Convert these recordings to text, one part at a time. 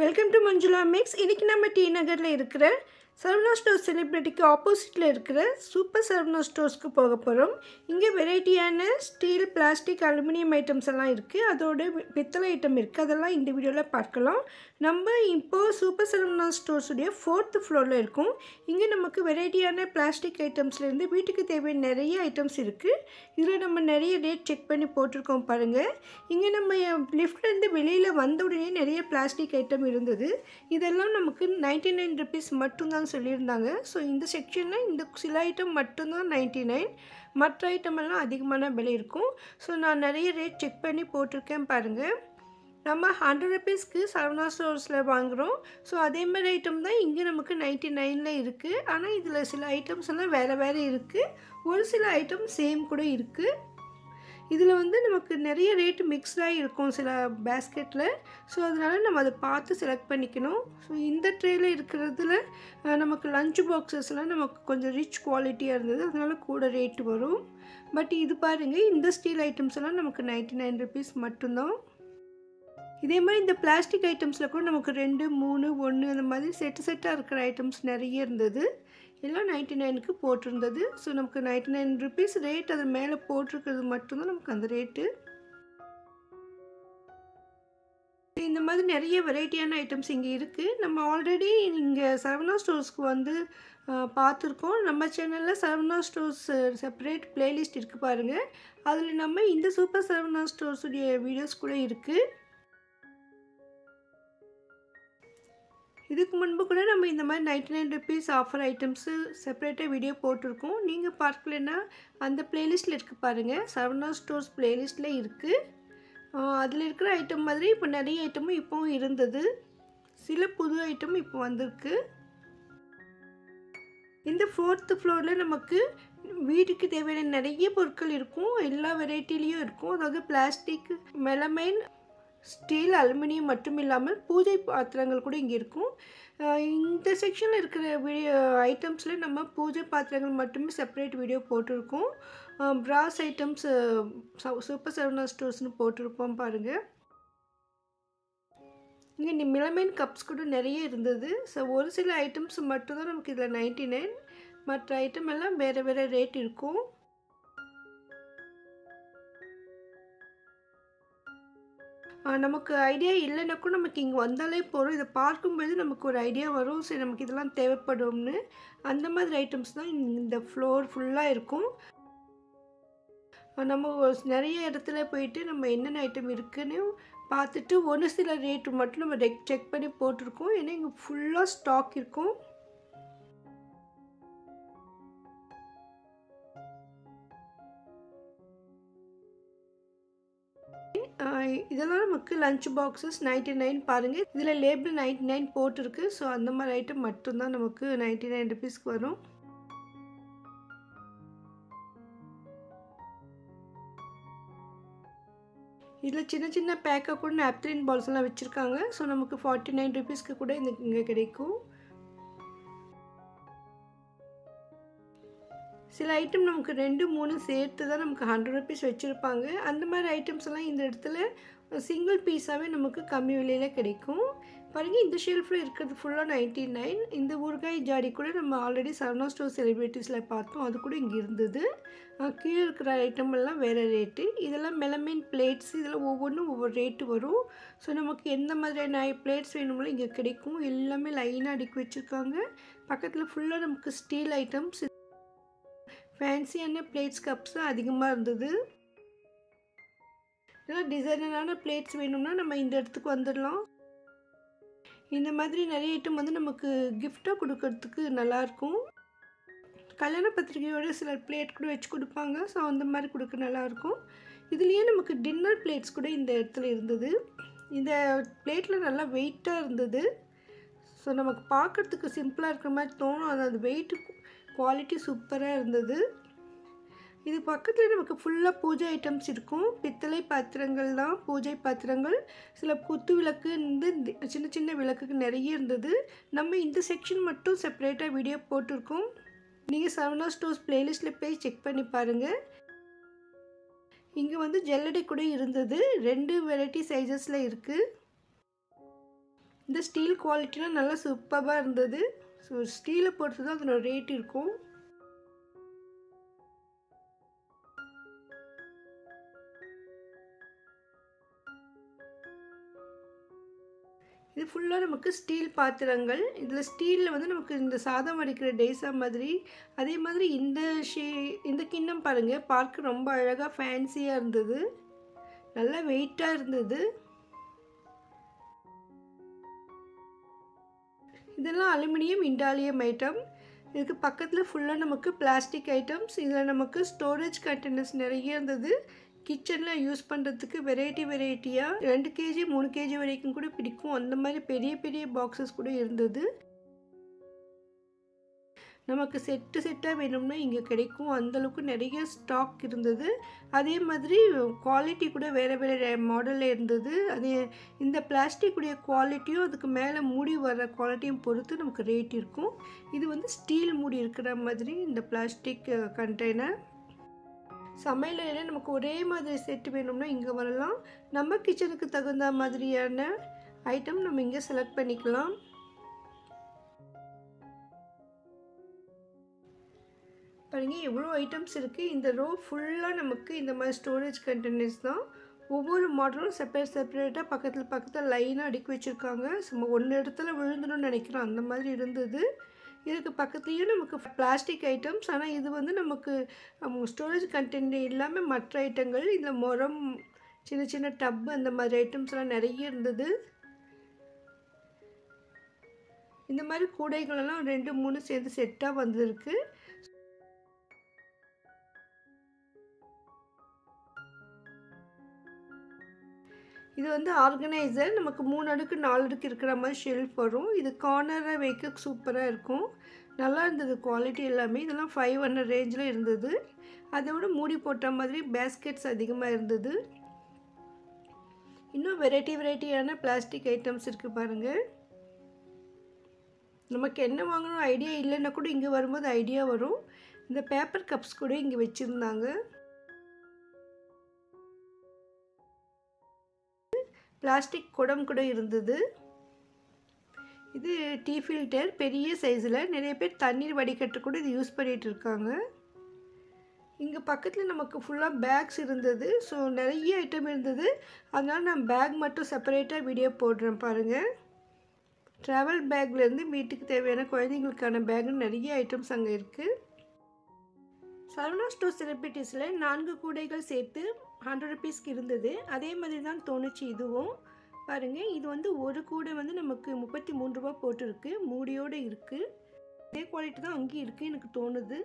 Welcome to Manjula mix. இன்றைக்கி நம்ம D நகரில் இருக்கிற சரவணா ஸ்டோர்ஸ் செலிப்ரிட்டிக்கு ஆப்போசிட்டில் இருக்கிற சூப்பர் சரவணா ஸ்டோர்ஸ்க்கு போக போகிறோம். இங்கே வெரைட்டியான ஸ்டீல், பிளாஸ்டிக், அலுமினியம் ஐட்டம்ஸ் எல்லாம் இருக்குது. அதோட பித்தளை ஐட்டம் இருக்குது. அதெல்லாம் இந்த வீடியோவில் பார்க்கலாம். நம்ம இப்போது சூப்பர் சரவணா ஸ்டோர்ஸுடைய 4th ஃப்ளோரில் இருக்கும். இங்கே நமக்கு வெரைட்டியான பிளாஸ்டிக் ஐட்டம்ஸ்லேருந்து வீட்டுக்கு தேவையான நிறைய ஐட்டம்ஸ் இருக்குது. இதில் நம்ம நிறைய ரேட் செக் பண்ணி போட்டிருக்கோம் பாருங்கள். இங்கே நம்ம லிஃப்ட்லேருந்து வெளியில் வந்த உடனே நிறைய பிளாஸ்டிக் ஐட்டம் இருந்தது. இதெல்லாம் நமக்கு 99 rupees மட்டும்தான் சொல்லியிருந்தாங்க. ஸோ இந்த செக்ஷனில் இந்த சில ஐட்டம் மட்டும்தான் 99, மற்ற ஐட்டம் எல்லாம் அதிகமான விலை இருக்கும். ஸோ நான் நிறைய ரேட் செக் பண்ணி போட்டிருக்கேன் பாருங்கள். நம்ம 100 rupeesக்கு சரவணா ஸ்டோர்ஸில் வாங்குகிறோம். ஸோ அதே மாதிரி ஐட்டம் தான் இங்கே நமக்கு 99ல் இருக்குது. ஆனால் இதில் சில ஐட்டம்ஸ் எல்லாம் வேறு வேறு இருக்குது. ஒரு சில ஐட்டம் சேம் கூட இருக்குது. இதில் நமக்கு நிறைய ரேட்டு மிக்ஸ்டாக இருக்கும் சில பேஸ்கெட்டில். ஸோ அதனால் நம்ம அதை பார்த்து செலக்ட் பண்ணிக்கணும். ஸோ இந்த ட்ரேயில் இருக்கிறதுல நமக்கு லஞ்ச் பாக்ஸஸ்லாம் நமக்கு கொஞ்சம் ரிச் குவாலிட்டியாக இருந்தது. அதனால் கூட ரேட்டு வரும். பட் இது பாருங்கள், இந்த ஸ்டீல் ஐட்டம்ஸ் எல்லாம் நமக்கு 99 rupees மட்டும்தான். இதே மாதிரி இந்த பிளாஸ்டிக் ஐட்டம்ஸில் கூட நமக்கு 2, 3, 1 அந்த மாதிரி செட்டாக இருக்கிற ஐட்டம்ஸ் நிறைய இருந்தது. எல்லாம் 99க்கு போட்டிருந்தது. ஸோ நமக்கு 99 rupees ரேட் அது மேலே போட்டிருக்கிறது மட்டும்தான் நமக்கு அந்த ரேட்டு. இந்த மாதிரி நிறைய வெரைட்டியான ஐட்டம்ஸ் இங்கே இருக்குது. நம்ம ஆல்ரெடி இங்கே சரவணா ஸ்டோர்ஸ்க்கு பார்த்துருக்கோம். நம்ம சேனலில் சரவணா ஸ்டோர்ஸ் செப்பரேட் பிளேலிஸ்ட் இருக்குது பாருங்கள். அதில் நம்ம இந்த சூப்பர் சரவணா ஸ்டோர்ஸுடைய வீடியோஸ் கூட இருக்குது. இதுக்கு முன்பு கூட நம்ம இந்த மாதிரி 99 rupees ஆஃபர் ஐட்டம்ஸு செப்பரேட்டாக வீடியோ போட்டிருக்கோம். நீங்கள் பார்க்கலன்னா அந்த பிளேலிஸ்ட்டில் இருக்குது பாருங்கள். சரவணா ஸ்டோர்ஸ் பிளேலிஸ்ட்டில் இருக்குது. அதில் இருக்கிற ஐட்டம் மாதிரி இப்போ நிறைய ஐட்டமும் இப்போவும் இருந்தது. சில புது ஐட்டமும் இப்போ வந்திருக்கு. இந்த 4th ஃப்ளோரில் நமக்கு வீட்டுக்கு தேவையான நிறைய பொருட்கள் இருக்கும். எல்லா வெரைட்டிலையும் இருக்கும். அதாவது பிளாஸ்டிக், மெலமைன், ஸ்டீல், அலுமினியம் மட்டும் இல்லாமல் பூஜை பாத்திரங்கள் கூட இங்கே இருக்கும். இந்த செக்ஷனில் இருக்கிற ஐட்டம்ஸில் நம்ம பூஜை பாத்திரங்கள் மட்டுமே செப்பரேட் வீடியோ போட்டிருக்கோம். பிராஸ் ஐட்டம்ஸ் சூப்பர் சரவணா ஸ்டோர்ஸ்னு போட்டிருப்போம் பாருங்கள். இங்கே மெலமைன் கப்ஸ் கூட நிறைய இருந்தது. ஸோ ஒரு சில ஐட்டம்ஸ் மட்டும்தான் நமக்கு இதில் 99, மற்ற ஐட்டம் எல்லாம் வேறு வேறு ரேட் இருக்கும். நமக்கு ஐடியா இல்லைனாக்கும் நமக்கு இங்கே வந்தாலே போகிறோம். இதை பார்க்கும்போது நமக்கு ஒரு ஐடியா வரும். சரி, நமக்கு இதெல்லாம் தேவைப்படும்னு. அந்த மாதிரி ஐட்டம்ஸ் தான் இந்த ஃப்ளோர் ஃபுல்லாக இருக்கும். நம்ம நிறைய இடத்துல போயிட்டு நம்ம என்னென்ன ஐட்டம் இருக்குதுன்னு பார்த்துட்டு ஒரு சில ரேட்டு மட்டும் நம்ம செக் பண்ணி போட்டிருக்கோம். ஏன்னா இங்கே ஃபுல்லாக ஸ்டாக் இருக்கும். இதெல்லாம் நமக்கு லஞ்ச் பாக்ஸஸ் 99 பாருங்கள். இதில் லேபிள் 99 போட்டிருக்கு. ஸோ அந்த மாதிரி ஐட்டம் மட்டும்தான் நமக்கு 99 rupeesக்கு வரும். இதில் சின்ன சின்ன பேக்காக கூட நாப்கின் பால்ஸ்லாம் வச்சுருக்காங்க. ஸோ நமக்கு 49 rupeesக்கு கூட இங்கே கிடைக்கும். சில ஐட்டம் நமக்கு 2, 3 சேர்த்து தான் நமக்கு 100 rupees வச்சுருப்பாங்க. அந்த மாதிரி ஐட்டம்ஸ் எல்லாம் இந்த இடத்துல சிங்கிள் பீஸாகவே நமக்கு கம்மி விலையில் கிடைக்கும். பாருங்கள், இந்த ஷெல்ஃபில் இருக்கிறது ஃபுல்லாக 99. இந்த ஊறுகாய் ஜாடி கூட நம்ம ஆல்ரெடி சரவணா ஸ்டோர் செலிப்ரிட்டிஸில் பார்த்தோம். அது கூட இங்கே இருந்தது. கீழே இருக்கிற ஐட்டம் எல்லாம் வேறு ரேட்டு. இதெல்லாம் மெலமைன் பிளேட்ஸ். இதெல்லாம் ஒவ்வொன்றும் ஒவ்வொரு ரேட்டு வரும். ஸோ நமக்கு எந்த மாதிரியான பிளேட்ஸ் வேணுமோ இங்கே கிடைக்கும். எல்லாமே லைனாக அடுக்கி வச்சுருக்காங்க. பக்கத்தில் ஃபுல்லாக நமக்கு ஸ்டீல் ஐட்டம்ஸ், ஃபேன்சியான பிளேட்ஸ், கப்ஸ் அதிகமாக இருந்தது. இதெல்லாம் டிசைனரான பிளேட்ஸ் வேணும்னா நம்ம இந்த இடத்துக்கு வந்துடலாம். இந்த மாதிரி நிறைய ஐட்டம் நமக்கு கிஃப்டாக கொடுக்கறதுக்கு நல்லாயிருக்கும். கல்யாண பத்திரிகையோட சில பிளேட் கூட வச்சு கொடுப்பாங்க. ஸோ அந்த மாதிரி கொடுக்க நல்லாயிருக்கும். இதுலேயே நமக்கு டின்னர் பிளேட்ஸ் கூட இந்த இடத்துல இருந்தது. இந்த பிளேட்டில் நல்லா வெயிட்டாக இருந்தது. ஸோ நமக்கு பார்க்குறதுக்கு சிம்பிளாக இருக்கிற மாதிரி தோணும். அது வெயிட்டு குவாலிட்டி சூப்பராக இருந்தது. இது பக்கத்தில் நமக்கு ஃபுல்லாக பூஜை ஐட்டம்ஸ் இருக்கும். பித்தளை பாத்திரங்கள் தான் பூஜை பாத்திரங்கள். சில குத்து விளக்கு, சின்ன சின்ன விளக்குக்கு நிறைய இருந்தது. நம்ம இந்த செக்ஷன் மட்டும் செப்பரேட்டாக வீடியோ போட்டிருக்கோம். நீங்கள் சரவணா ஸ்டோர்ஸ் பிளேலிஸ்ட்டில் போய் செக் பண்ணி பாருங்கள். இங்கே ஜல்லடை கூட இருந்தது. 2 வெரைட்டி சைஸஸில் இருக்குது. இந்த ஸ்டீல் குவாலிட்டிலாம் நல்லா சூப்பராக இருந்தது. ஸோ ஸ்டீலை பொறுத்து தான் அதோட ரேட் இருக்கும். இது ஃபுல்லாக நமக்கு ஸ்டீல் பாத்திரங்கள். இதில் ஸ்டீலில் வந்து நமக்கு இந்த சாதம் வடிக்கிற டேஸா மாதிரி, அதே மாதிரி இந்த கிண்ணம் பாருங்கள், பார்க்க ரொம்ப அழகாக ஃபேன்சியாக இருந்தது, நல்லா வெயிட்டாக இருந்தது. இதெல்லாம் அலுமினியம் இண்டாலியம் ஐட்டம். இதுக்கு பக்கத்தில் ஃபுல்லாக நமக்கு பிளாஸ்டிக் ஐட்டம்ஸ். இதில் நமக்கு ஸ்டோரேஜ் கண்டெய்னர்ஸ் நிறைய இருந்தது. கிச்சனில் யூஸ் பண்ணுறதுக்கு வெரைட்டியாக 2 kg 3 kg வரைக்கும் கூட பிடிக்கும். அந்த மாதிரி பெரிய பெரிய பாக்ஸஸ் கூட இருந்தது. நமக்கு செட்டாக வேணும்னா இங்கே கிடைக்கும். அந்தளவுக்கு நிறைய ஸ்டாக் இருந்தது. அதே மாதிரி குவாலிட்டி கூட வேறு மாடலில் இருந்தது. அதே இந்த பிளாஸ்டிக்குடைய குவாலிட்டியும் அதுக்கு மேலே மூடி வர குவாலிட்டியும் பொறுத்து நமக்கு ரேட் இருக்கும். இது வந்து ஸ்டீல் மூடி இருக்கிற மாதிரி இந்த பிளாஸ்டிக் கண்டெய்னர். சமையலில் நமக்கு ஒரே மாதிரி செட்டு வேணும்னா இங்கே வரலாம். நம்ம கிச்சனுக்கு தகுந்த மாதிரியான ஐட்டம் நம்ம இங்கே செலக்ட் பண்ணிக்கலாம். பாருங்கள் எவ்வளோ ஐட்டம்ஸ் இருக்குது. இந்த ரோ ஃபுல்லாக நமக்கு இந்த மாதிரி ஸ்டோரேஜ் கண்டெய்னர்ஸ் தான். ஒவ்வொரு மாடலும் செப்பரேட்டாக பக்கத்தில் லைனாக அடுக்கி வச்சுருக்காங்க. சும்மா ஒன்று இடத்துல விழுந்துடும் நினைக்கிறோம், அந்த மாதிரி இருந்தது. இதுக்கு பக்கத்துலேயும் நமக்கு பிளாஸ்டிக் ஐட்டம்ஸ். ஆனால் இது வந்து நமக்கு ஸ்டோரேஜ் கண்டெய்னர் இல்லாமல் மற்ற ஐட்டங்கள், இதில் முறம், சின்ன டப்பு, அந்த மாதிரி ஐட்டம்ஸ்லாம் நிறைய இருந்தது. இந்த மாதிரி கூடைகளெல்லாம் 2 3 சேர்ந்து செட்டாக வந்திருக்கு. இது வந்து ஆர்கனைசர். நமக்கு 3 அடுக்கு 4 அடுக்கு இருக்கிற மாதிரி ஷெல்ஃப் வரும். இது கார்னராக வைக்க சூப்பராக இருக்கும். நல்லா இருந்தது குவாலிட்டி எல்லாமே. இதெல்லாம் 500 ரேஞ்சில் இருந்தது. அதோட மூடி போட்ட மாதிரி பேஸ்கெட்ஸ் அதிகமாக இருந்தது. இன்னும் வெரைட்டியான பிளாஸ்டிக் ஐட்டம்ஸ் இருக்குது பாருங்கள். நமக்கு என்ன வாங்கணும் ஐடியா இல்லைன்னா கூட இங்கே வரும்போது ஐடியா வரும். இந்த பேப்பர் கப்ஸ் கூட இங்கே வச்சுருந்தாங்க. பிளாஸ்டிக் குடம் கூட இருந்தது. இது டீ ஃபில்டர் பெரிய சைஸில். நிறைய பேர் தண்ணீர் வடிகட்டு கூட இது யூஸ் பண்ணிகிட்டு இருக்காங்க. இங்கே பக்கத்தில் நமக்கு ஃபுல்லாக பேக்ஸ் இருந்தது. ஸோ நிறைய ஐட்டம் இருந்தது. அதனால் நான் பேக் மட்டும் செப்பரேட்டாக வீடியோ போடுறேன் பாருங்கள். ட்ராவல் பேக்லேருந்து வீட்டுக்கு தேவையான குழந்தைங்களுக்கான பேக்னு நிறைய ஐட்டம்ஸ் அங்கே இருக்குது. சரவணா ஸ்டோர் செலிபிரிட்டிஸில் 4 கூடைகள் சேர்த்து 100 rupeesக்கு இருந்தது. அதே மாதிரி தான் தோணுச்சு இதுவும். பாருங்கள், இது வந்து ஒரு கூடை வந்து நமக்கு 33 ரூபா போட்டிருக்கு. மூடியோடு இருக்குது. அதே குவாலிட்டி தான் அங்கேயும் இருக்குது எனக்கு தோணுது.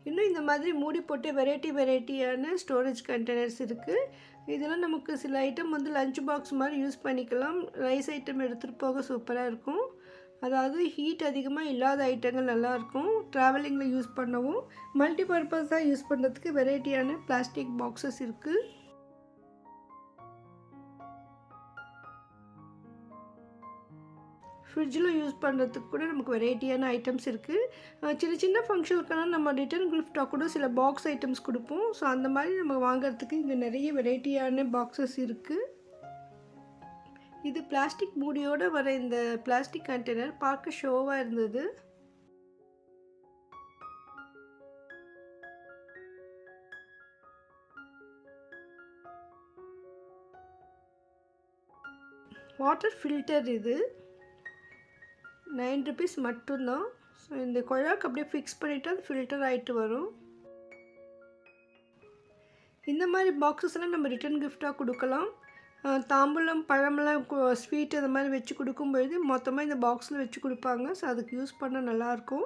இன்னும் இந்த மாதிரி மூடி போட்டு வெரைட்டியான ஸ்டோரேஜ் கண்டெய்னர்ஸ் இருக்குது. இதெல்லாம் நமக்கு சில ஐட்டம் வந்து லஞ்ச் பாக்ஸ் மாதிரி யூஸ் பண்ணிக்கலாம். ரைஸ் ஐட்டம் எடுத்துகிட்டு போக சூப்பராக இருக்கும். அதாவது ஹீட் அதிகமாக இல்லாத ஐட்டங்கள் நல்லாயிருக்கும். ட்ராவலிங்கில் யூஸ் பண்ணவும் மல்டிபர்பஸாக யூஸ் பண்ணுறதுக்கு வெரைட்டியான பிளாஸ்டிக் பாக்ஸஸ் இருக்குது. ஃப்ரிட்ஜில் யூஸ் பண்ணுறதுக்கு கூட நமக்கு வெரைட்டியான ஐட்டம்ஸ் இருக்குது. சின்ன ஃபங்க்ஷனுக்கெல்லாம் நம்ம ரிட்டர்ன் கிஃப்டாக கூட சில பாக்ஸ் ஐட்டம்ஸ் கொடுப்போம். ஸோ அந்த மாதிரி நம்ம வாங்குறதுக்கு இங்கே நிறைய வெரைட்டியான பாக்ஸஸ் இருக்குது. இது பிளாஸ்டிக் மூடியோடு வர இந்த பிளாஸ்டிக் கண்டெய்னர் பார்க்க ஷோவாக இருந்தது. வாட்டர் ஃபில்டர் இது 9 rupees மட்டும்தான். ஸோ இந்த குழாக்கு அப்படியே ஃபிக்ஸ் பண்ணிவிட்டு அது ஃபில்டர் ஆகிட்டு வரும். இந்த மாதிரி பாக்ஸஸ்லாம் நம்ம ரிட்டர்ன் கிஃப்டாக கொடுக்கலாம். தாம்பூலம், பழமெல்லாம், ஸ்வீட் அந்த மாதிரி வச்சு கொடுக்கும்பொழுது மொத்தமாக இந்த பாக்ஸில் வச்சு கொடுப்பாங்க. ஸோ அதுக்கு யூஸ் பண்ண நல்லாயிருக்கும்.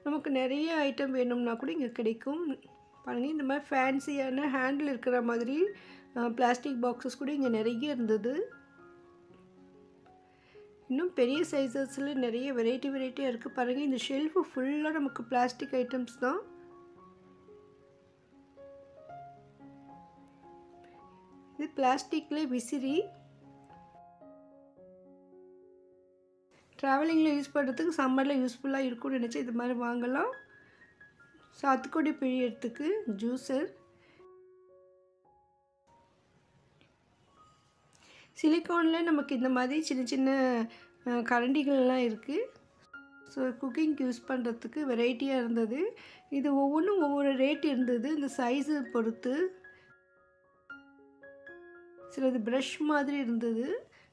நமக்கு நிறைய ஐட்டம் வேணும்னா கூட இங்கே கிடைக்கும். பாருங்கள், இந்த மாதிரி ஃபேன்சியான ஹேண்டில் இருக்கிற மாதிரி பிளாஸ்டிக் பாக்ஸஸ் கூட இங்கே நிறைய இருந்தது. இன்னும் பெரிய சைஸஸில் நிறைய வெரைட்டியாக இருக்குது. பாருங்கள், இந்த ஷெல்ஃபு ஃபுல்லாக நமக்கு பிளாஸ்டிக் ஐட்டம்ஸ் தான். இது பிளாஸ்டிக்கில் விசிறி. ட்ராவலிங்கில் யூஸ் பண்ணுறதுக்கு சம்மரில் யூஸ்ஃபுல்லாக இருக்கும்னு நினச்சி இது மாதிரி வாங்கலாம். சாத்துக்குடி பிழியறதுக்கு ஜூஸர். சிலிக்கானில் நமக்கு இந்த மாதிரி சின்ன சின்ன கரண்டிகள்லாம் இருக்குது. ஸோ குக்கிங்க்கு யூஸ் பண்ணுறதுக்கு வெரைட்டியாக இருந்தது. இது ஒவ்வொன்றும் ஒவ்வொரு ரேட் இருந்தது இந்த சைஸு பொறுத்து. சிலது ப்ரஷ் மாதிரி இருந்தது,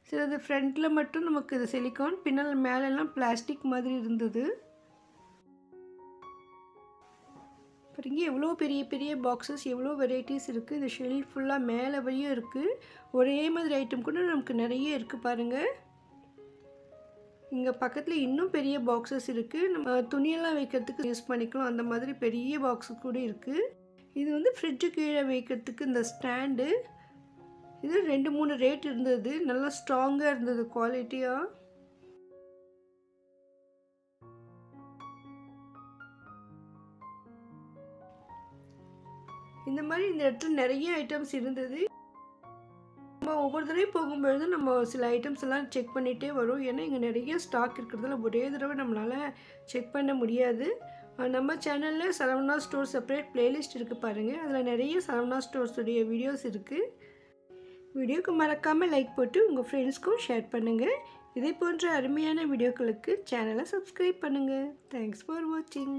சிலது ஃப்ரண்ட்டில் மட்டும் நமக்கு இது சிலிக்கான், பின்னால் மேலெல்லாம் பிளாஸ்டிக் மாதிரி இருந்தது. பாருங்க எவ்வளோ பெரிய பெரிய பாக்ஸஸ், எவ்வளோ வெரைட்டிஸ் இருக்குது. இந்த ஷெல்ஃப் ஃபுல்லாக மேலே வரையும் இருக்குது. ஒரே மாதிரி ஐட்டம் கூட நமக்கு நிறைய இருக்குது பாருங்கள். இங்கே பக்கத்தில் இன்னும் பெரிய பாக்ஸஸ் இருக்குது. நம்ம துணியெல்லாம் வைக்கிறதுக்கு யூஸ் பண்ணிக்கலாம். அந்த மாதிரி பெரிய பாக்ஸு கூட இருக்குது. இது வந்து ஃப்ரிட்ஜு கீழே வைக்கிறதுக்கு இந்த ஸ்டாண்டு. இது 2-3 ரேட் இருந்தது. நல்லா ஸ்ட்ராங்காக இருந்தது குவாலிட்டியாக. இந்த மாதிரி இந்த இடத்துல நிறைய ஐட்டம்ஸ் இருந்தது. நம்ம ஒவ்வொரு தடவையும் போகும்பொழுது நம்ம சில ஐட்டம்ஸ் எல்லாம் செக் பண்ணிகிட்டே வரும். ஏன்னா இங்கே நிறைய ஸ்டாக் இருக்கிறதுல ஒரே தடவை நம்மளால் செக் பண்ண முடியாது. நம்ம சேனலில் சரவணா ஸ்டோர் செப்பரேட் பிளேலிஸ்ட் இருக்குது பாருங்கள். அதில் நிறைய சரவணா ஸ்டோர்ஸுடைய வீடியோஸ் இருக்குது. வீடியோக்கு மறக்காமல் லைக் போட்டு உங்கள் ஃப்ரெண்ட்ஸ்க்கும் ஷேர் பண்ணுங்கள். இதே போன்ற அருமையான வீடியோக்களுக்கு சேனலை சப்ஸ்கிரைப் பண்ணுங்கள். தேங்க்ஸ் ஃபார் வாட்சிங்.